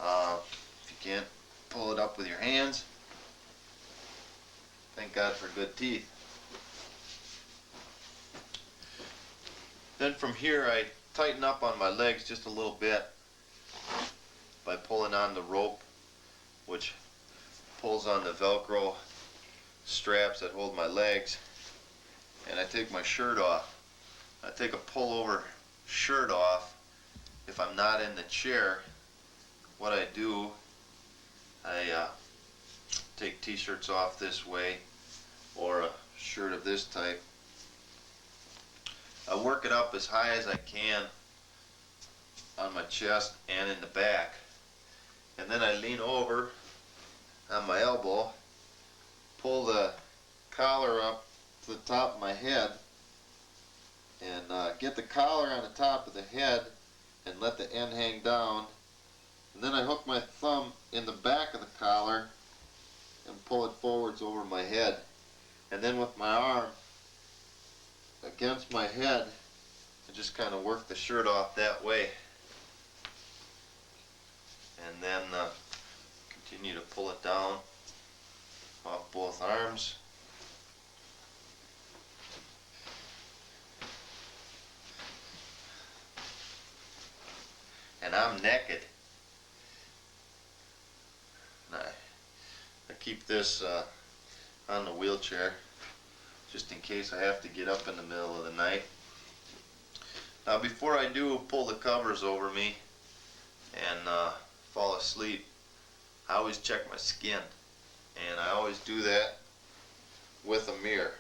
If you can't pull it up with your hands, thank God for good teeth. Then from here I tighten up on my legs just a little bit by pulling on the rope, which pulls on the Velcro straps that hold my legs, and I take my shirt off. I take a pullover shirt off. If I'm not in the chair, what I do, I take t-shirts off this way, or a shirt of this type. I work it up as high as I can on my chest and in the back, and then I lean over on my elbow, pull the collar up to the top of my head, and get the collar on the top of the head and let the end hang down, and then I hook my thumb in the back of the collar and pull it forwards over my head, and then with my arm against my head I just kind of work the shirt off that way, and then continue to pull it down off both arms. And I'm naked. And I keep this on the wheelchair just in case I have to get up in the middle of the night. Now before I do pull the covers over me and fall asleep, I always check my skin, and I always do that with a mirror.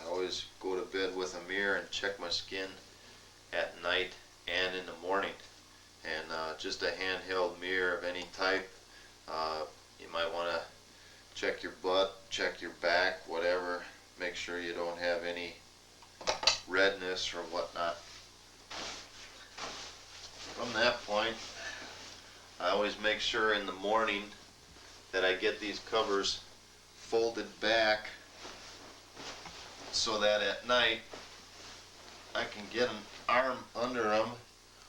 I always go to bed with a mirror and check my skin at night and in the morning, and just a handheld mirror of any type. You might want to check your butt, check your back, whatever, make sure you don't have any redness or whatnot. From that point, I always make sure in the morning that I get these covers folded back so that at night I can get an arm under them,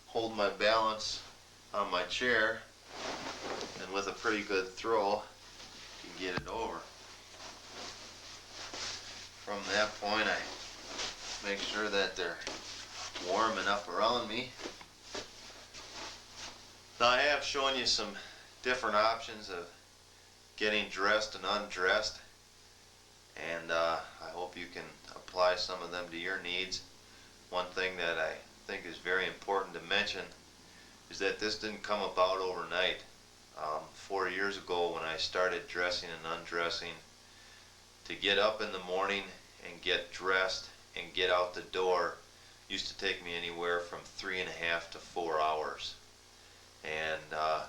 hold my balance on my chair, and with a pretty good throw can get it over. From that point I make sure that they're warm enough around me. Now I have shown you some different options of getting dressed and undressed, and I hope you can apply some of them to your needs. One thing that I think is very important to mention is that this didn't come about overnight. 4 years ago when I started dressing and undressing, to get up in the morning and get dressed and get out the door used to take me anywhere from 3.5 to 4 hours. And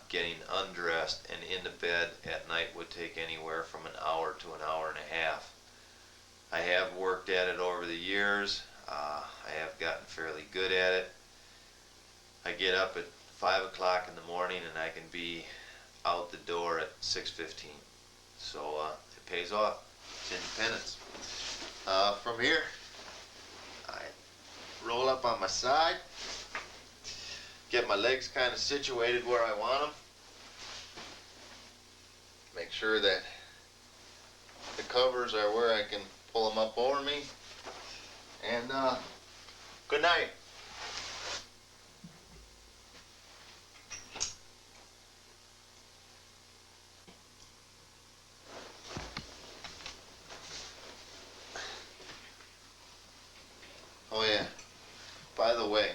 getting undressed and into bed at night would take anywhere from an hour to an hour and a half. I have worked at it over the years. I have gotten fairly good at it. I get up at 5 o'clock in the morning and I can be out the door at 6:15. So it pays off. It's independence. From here, I roll up on my side, get my legs kind of situated where I want them, make sure that the covers are where I can pull them up over me, and good night. Oh yeah, by the way,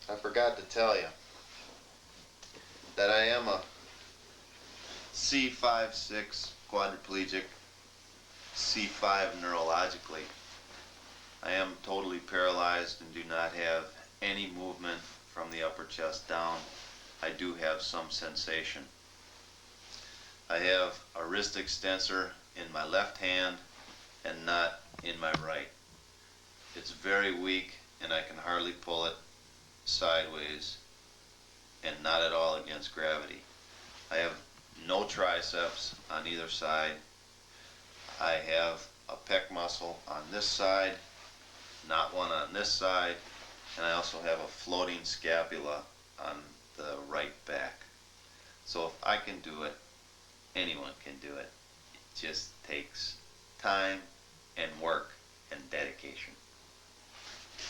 I forgot to tell you that I am a C5-6 quadriplegic, C5 neurologically. I am totally paralyzed and do not have any movement from the upper chest down. I do have some sensation. I have a wrist extensor in my left hand and not in my right. It's very weak and I can hardly pull it sideways and not at all against gravity. I have no triceps on either side. I have a pec muscle on this side, not one on this side, and I also have a floating scapula on the right back. So if I can do it, anyone can do it. It just takes time and work and dedication.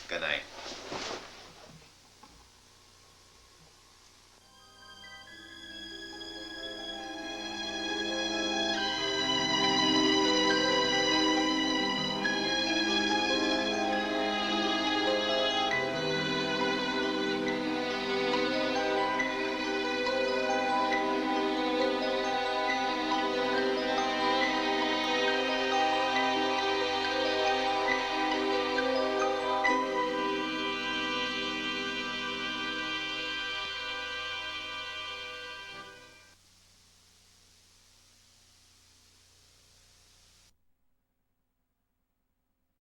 Good night.